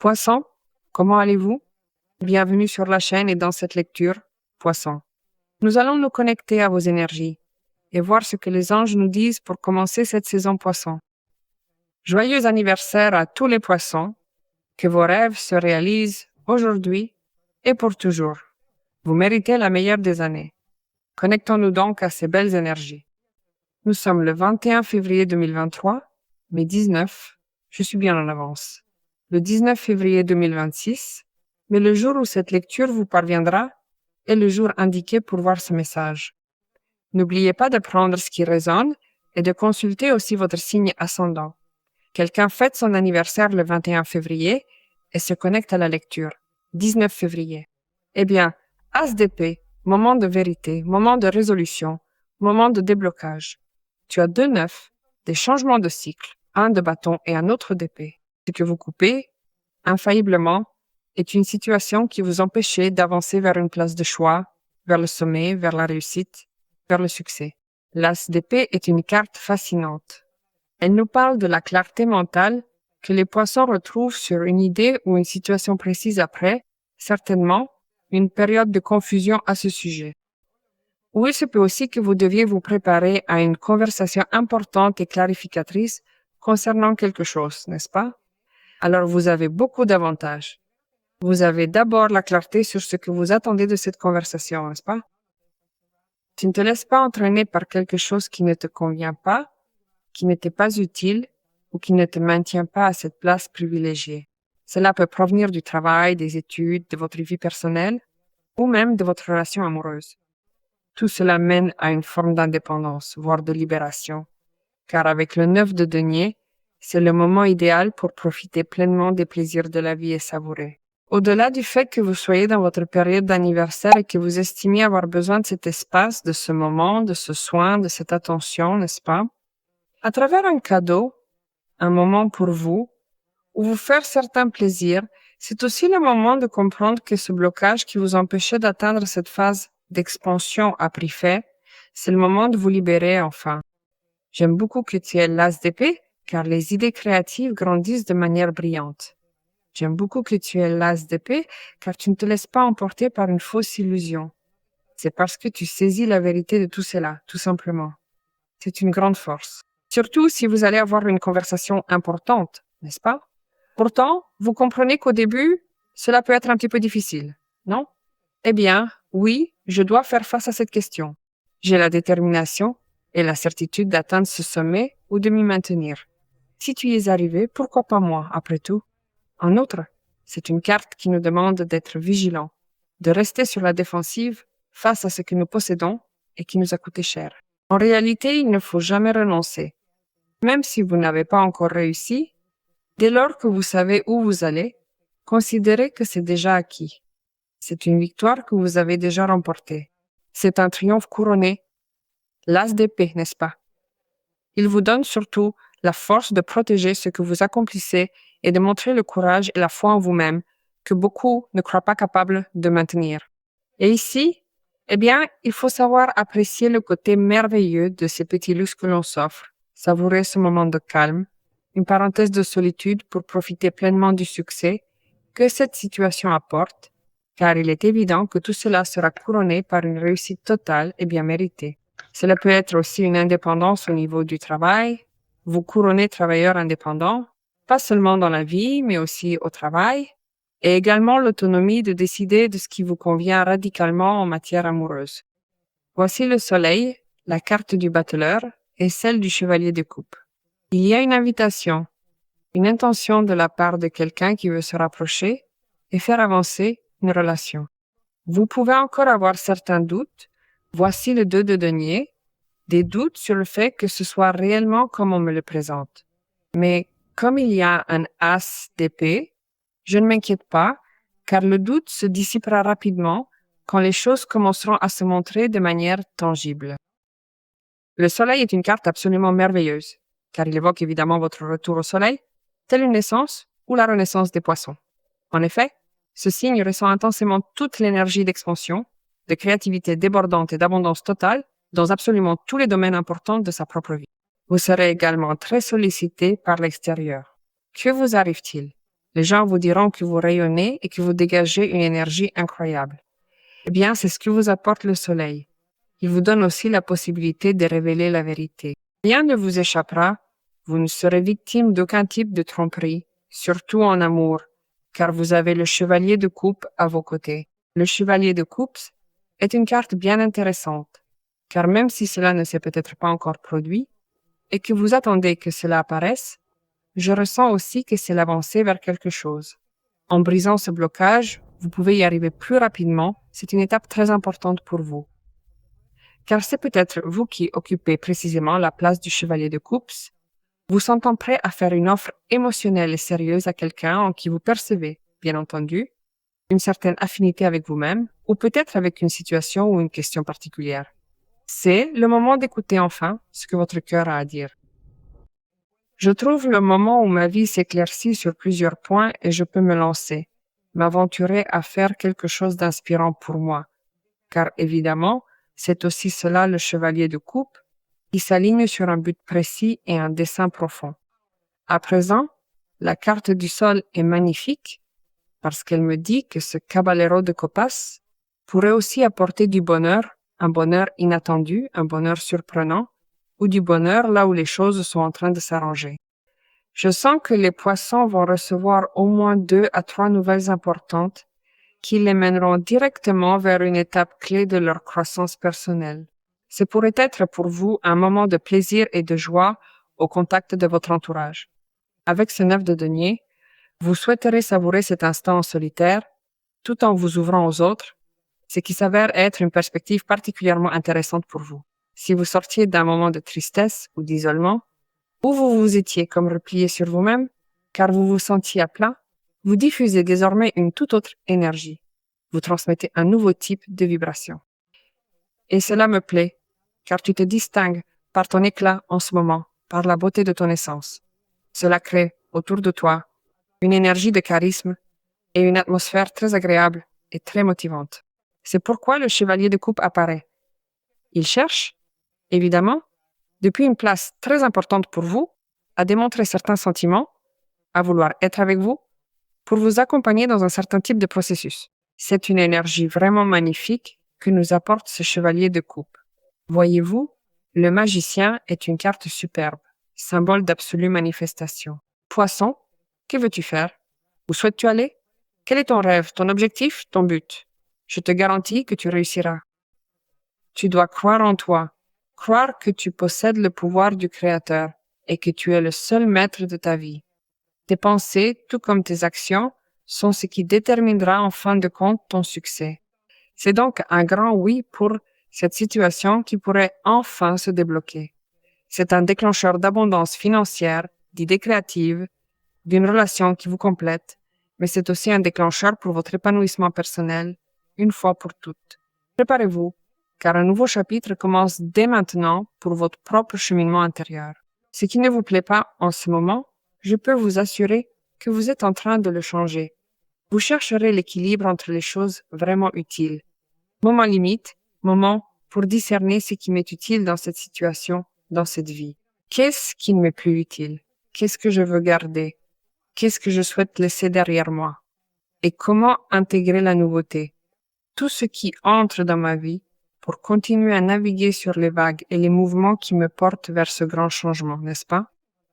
Poisson, comment allez-vous? Bienvenue sur la chaîne et dans cette lecture, Poisson. Nous allons nous connecter à vos énergies et voir ce que les anges nous disent pour commencer cette saison Poisson. Joyeux anniversaire à tous les poissons, que vos rêves se réalisent aujourd'hui et pour toujours. Vous méritez la meilleure des années. Connectons-nous donc à ces belles énergies. Nous sommes le 21 février 2023, mais 19, je suis bien en avance. Le 19 février 2026, mais le jour où cette lecture vous parviendra est le jour indiqué pour voir ce message. N'oubliez pas de prendre ce qui résonne et de consulter aussi votre signe ascendant. Quelqu'un fête son anniversaire le 21 février et se connecte à la lecture, 19 février. Eh bien, As d'épée, moment de vérité, moment de résolution, moment de déblocage. Tu as 2 9, des changements de cycle, un de bâton et un autre d'épée. Ce que vous coupez, infailliblement, est une situation qui vous empêchait d'avancer vers une place de choix, vers le sommet, vers la réussite, vers le succès. L'As d'épée est une carte fascinante. Elle nous parle de la clarté mentale que les poissons retrouvent sur une idée ou une situation précise après, certainement, une période de confusion à ce sujet. Ou il se peut aussi que vous deviez vous préparer à une conversation importante et clarificatrice concernant quelque chose, n'est-ce pas? Alors vous avez beaucoup d'avantages. Vous avez d'abord la clarté sur ce que vous attendez de cette conversation, n'est-ce pas? Tu ne te laisses pas entraîner par quelque chose qui ne te convient pas, qui ne t'est pas utile ou qui ne te maintient pas à cette place privilégiée. Cela peut provenir du travail, des études, de votre vie personnelle ou même de votre relation amoureuse. Tout cela mène à une forme d'indépendance, voire de libération, car avec le 9 de denier, c'est le moment idéal pour profiter pleinement des plaisirs de la vie et savourer. Au-delà du fait que vous soyez dans votre période d'anniversaire et que vous estimiez avoir besoin de cet espace, de ce moment, de ce soin, de cette attention, n'est-ce pas? À travers un cadeau, un moment pour vous, ou vous faire certains plaisirs, c'est aussi le moment de comprendre que ce blocage qui vous empêchait d'atteindre cette phase d'expansion a pris fait, c'est le moment de vous libérer enfin. J'aime beaucoup que tu aies l'As d'épée, car les idées créatives grandissent de manière brillante. J'aime beaucoup que tu aies l'As d'épée, car tu ne te laisses pas emporter par une fausse illusion. C'est parce que tu saisis la vérité de tout cela, tout simplement. C'est une grande force. Surtout si vous allez avoir une conversation importante, n'est-ce pas? Pourtant, vous comprenez qu'au début, cela peut être un petit peu difficile, non? Eh bien, oui, je dois faire face à cette question. J'ai la détermination et la certitude d'atteindre ce sommet ou de m'y maintenir. Si tu y es arrivé, pourquoi pas moi, après tout? En outre, c'est une carte qui nous demande d'être vigilants, de rester sur la défensive face à ce que nous possédons et qui nous a coûté cher. En réalité, il ne faut jamais renoncer. Même si vous n'avez pas encore réussi, dès lors que vous savez où vous allez, considérez que c'est déjà acquis. C'est une victoire que vous avez déjà remportée. C'est un triomphe couronné. L'As d'épée, n'est-ce pas? Il vous donne surtout la force de protéger ce que vous accomplissez et de montrer le courage et la foi en vous-même que beaucoup ne croient pas capables de maintenir. Et ici, eh bien, il faut savoir apprécier le côté merveilleux de ces petits luxes que l'on s'offre, savourer ce moment de calme, une parenthèse de solitude pour profiter pleinement du succès que cette situation apporte, car il est évident que tout cela sera couronné par une réussite totale et bien méritée. Cela peut être aussi une indépendance au niveau du travail, vous couronnez travailleur indépendant, pas seulement dans la vie, mais aussi au travail, et également l'autonomie de décider de ce qui vous convient radicalement en matière amoureuse. Voici le soleil, la carte du battleur et celle du chevalier de coupe. Il y a une invitation, une intention de la part de quelqu'un qui veut se rapprocher et faire avancer une relation. Vous pouvez encore avoir certains doutes. Voici le 2 de denier, des doutes sur le fait que ce soit réellement comme on me le présente. Mais comme il y a un As d'épée, je ne m'inquiète pas, car le doute se dissipera rapidement quand les choses commenceront à se montrer de manière tangible. Le soleil est une carte absolument merveilleuse, car il évoque évidemment votre retour au soleil, telle une naissance ou la renaissance des poissons. En effet, ce signe ressent intensément toute l'énergie d'expansion, de créativité débordante et d'abondance totale dans absolument tous les domaines importants de sa propre vie. Vous serez également très sollicité par l'extérieur. Que vous arrive-t-il? Les gens vous diront que vous rayonnez et que vous dégagez une énergie incroyable. Eh bien, c'est ce que vous apporte le soleil. Il vous donne aussi la possibilité de révéler la vérité. Rien ne vous échappera, vous ne serez victime d'aucun type de tromperie, surtout en amour, car vous avez le chevalier de coupe à vos côtés. Le chevalier de coupe est une carte bien intéressante, car même si cela ne s'est peut-être pas encore produit, et que vous attendez que cela apparaisse, je ressens aussi que c'est l'avancée vers quelque chose. En brisant ce blocage, vous pouvez y arriver plus rapidement, c'est une étape très importante pour vous. Car c'est peut-être vous qui occupez précisément la place du chevalier de coupe, vous sentant prêt à faire une offre émotionnelle et sérieuse à quelqu'un en qui vous percevez, bien entendu, une certaine affinité avec vous-même, ou peut-être avec une situation ou une question particulière. C'est le moment d'écouter enfin ce que votre cœur a à dire. Je trouve le moment où ma vie s'éclaircit sur plusieurs points et je peux me lancer, m'aventurer à faire quelque chose d'inspirant pour moi. Car évidemment, c'est aussi cela le chevalier de coupe, qui s'aligne sur un but précis et un dessein profond. À présent, la carte du sol est magnifique parce qu'elle me dit que ce caballero de copas pourrait aussi apporter du bonheur, un bonheur inattendu, un bonheur surprenant, ou du bonheur là où les choses sont en train de s'arranger. Je sens que les poissons vont recevoir au moins 2 à 3 nouvelles importantes qui les mèneront directement vers une étape clé de leur croissance personnelle. Ce pourrait être pour vous un moment de plaisir et de joie au contact de votre entourage. Avec ce 9 de denier, vous souhaiterez savourer cet instant en solitaire, tout en vous ouvrant aux autres, ce qui s'avère être une perspective particulièrement intéressante pour vous. Si vous sortiez d'un moment de tristesse ou d'isolement, ou vous vous étiez comme replié sur vous-même, car vous vous sentiez à plat, vous diffusez désormais une toute autre énergie. Vous transmettez un nouveau type de vibration. Et cela me plaît, car tu te distingues par ton éclat en ce moment, par la beauté de ton essence. Cela crée, autour de toi, une énergie de charisme et une atmosphère très agréable et très motivante. C'est pourquoi le chevalier de coupe apparaît. Il cherche, évidemment, depuis une place très importante pour vous, à démontrer certains sentiments, à vouloir être avec vous, pour vous accompagner dans un certain type de processus. C'est une énergie vraiment magnifique que nous apporte ce chevalier de coupe. Voyez-vous, le magicien est une carte superbe, symbole d'absolue manifestation. Poisson, que veux-tu faire? Où souhaites-tu aller? Quel est ton rêve, ton objectif, ton but? Je te garantis que tu réussiras. Tu dois croire en toi, croire que tu possèdes le pouvoir du Créateur et que tu es le seul maître de ta vie. Tes pensées, tout comme tes actions, sont ce qui déterminera en fin de compte ton succès. C'est donc un grand oui pour cette situation qui pourrait enfin se débloquer. C'est un déclencheur d'abondance financière, d'idées créatives, d'une relation qui vous complète, mais c'est aussi un déclencheur pour votre épanouissement personnel, une fois pour toutes. Préparez-vous, car un nouveau chapitre commence dès maintenant pour votre propre cheminement intérieur. Ce qui ne vous plaît pas en ce moment, je peux vous assurer que vous êtes en train de le changer. Vous chercherez l'équilibre entre les choses vraiment utiles. Moment limite, moment pour discerner ce qui m'est utile dans cette situation, dans cette vie. Qu'est-ce qui ne m'est plus utile? Qu'est-ce que je veux garder? Qu'est-ce que je souhaite laisser derrière moi? Et comment intégrer la nouveauté? Tout ce qui entre dans ma vie pour continuer à naviguer sur les vagues et les mouvements qui me portent vers ce grand changement, n'est-ce pas?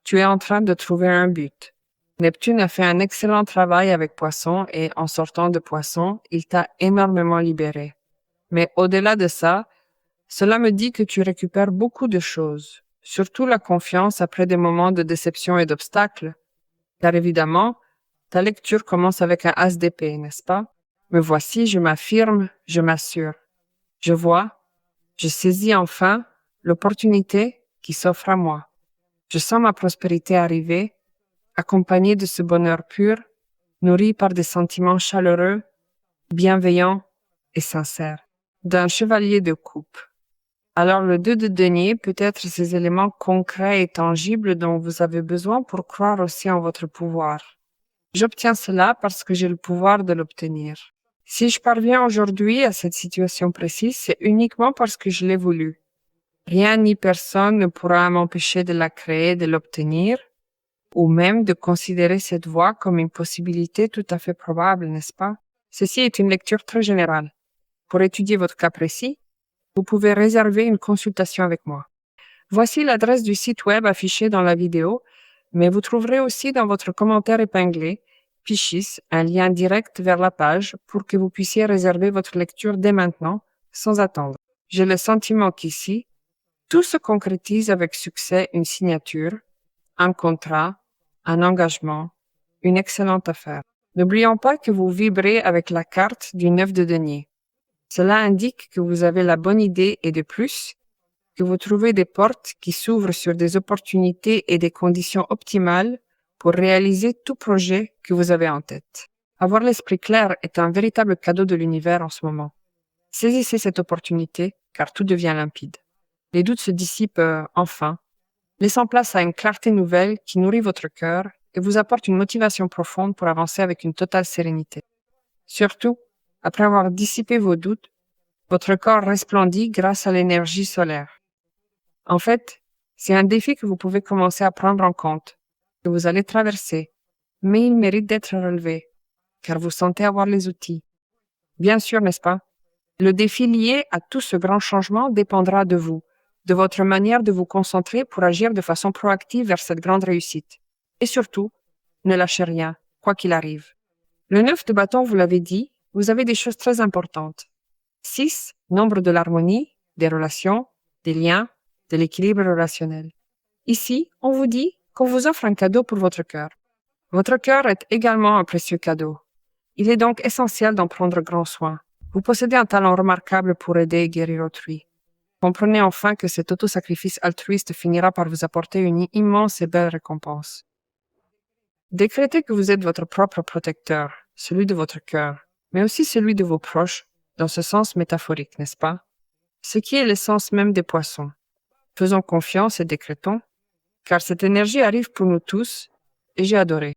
Tu es en train de trouver un but. Neptune a fait un excellent travail avec Poisson et en sortant de Poisson, il t'a énormément libéré. Mais au-delà de ça, cela me dit que tu récupères beaucoup de choses, surtout la confiance après des moments de déception et d'obstacles. Car évidemment, ta lecture commence avec un as d'épée, n'est-ce pas? Me voici, je m'affirme, je m'assure. Je vois, je saisis enfin l'opportunité qui s'offre à moi. Je sens ma prospérité arriver, accompagnée de ce bonheur pur, nourri par des sentiments chaleureux, bienveillants et sincères, d'un chevalier de coupe. Alors le 2 de denier peut être ces éléments concrets et tangibles dont vous avez besoin pour croire aussi en votre pouvoir. J'obtiens cela parce que j'ai le pouvoir de l'obtenir. Si je parviens aujourd'hui à cette situation précise, c'est uniquement parce que je l'ai voulu. Rien ni personne ne pourra m'empêcher de la créer, de l'obtenir. ou même de considérer cette voie comme une possibilité tout à fait probable, n'est-ce pas? Ceci est une lecture très générale. Pour étudier votre cas précis, vous pouvez réserver une consultation avec moi. Voici l'adresse du site web affichée dans la vidéo, mais vous trouverez aussi dans votre commentaire épinglé, Pichis, un lien direct vers la page pour que vous puissiez réserver votre lecture dès maintenant, sans attendre. J'ai le sentiment qu'ici, tout se concrétise avec succès une signature, un contrat, un engagement, une excellente affaire. N'oublions pas que vous vibrez avec la carte du 9 de denier. Cela indique que vous avez la bonne idée et de plus, que vous trouvez des portes qui s'ouvrent sur des opportunités et des conditions optimales pour réaliser tout projet que vous avez en tête. Avoir l'esprit clair est un véritable cadeau de l'univers en ce moment. Saisissez cette opportunité, car tout devient limpide. Les doutes se dissipent enfin, laissant place à une clarté nouvelle qui nourrit votre cœur et vous apporte une motivation profonde pour avancer avec une totale sérénité. Surtout, après avoir dissipé vos doutes, votre corps resplendit grâce à l'énergie solaire. En fait, c'est un défi que vous pouvez commencer à prendre en compte, que vous allez traverser, mais il mérite d'être relevé, car vous sentez avoir les outils. Bien sûr, n'est-ce pas? Le défi lié à tout ce grand changement dépendra de vous, de votre manière de vous concentrer pour agir de façon proactive vers cette grande réussite. Et surtout, ne lâchez rien, quoi qu'il arrive. Le 9 de bâton, vous l'avez dit, vous avez des choses très importantes. 6, nombre de l'harmonie, des relations, des liens, de l'équilibre relationnel. Ici, on vous dit qu'on vous offre un cadeau pour votre cœur. Votre cœur est également un précieux cadeau. Il est donc essentiel d'en prendre grand soin. Vous possédez un talent remarquable pour aider et guérir autrui. Comprenez enfin que cet autosacrifice altruiste finira par vous apporter une immense et belle récompense. Décrétez que vous êtes votre propre protecteur, celui de votre cœur, mais aussi celui de vos proches, dans ce sens métaphorique, n'est-ce pas? Ce qui est l'essence même des poissons. Faisons confiance et décrétons, car cette énergie arrive pour nous tous, et j'ai adoré.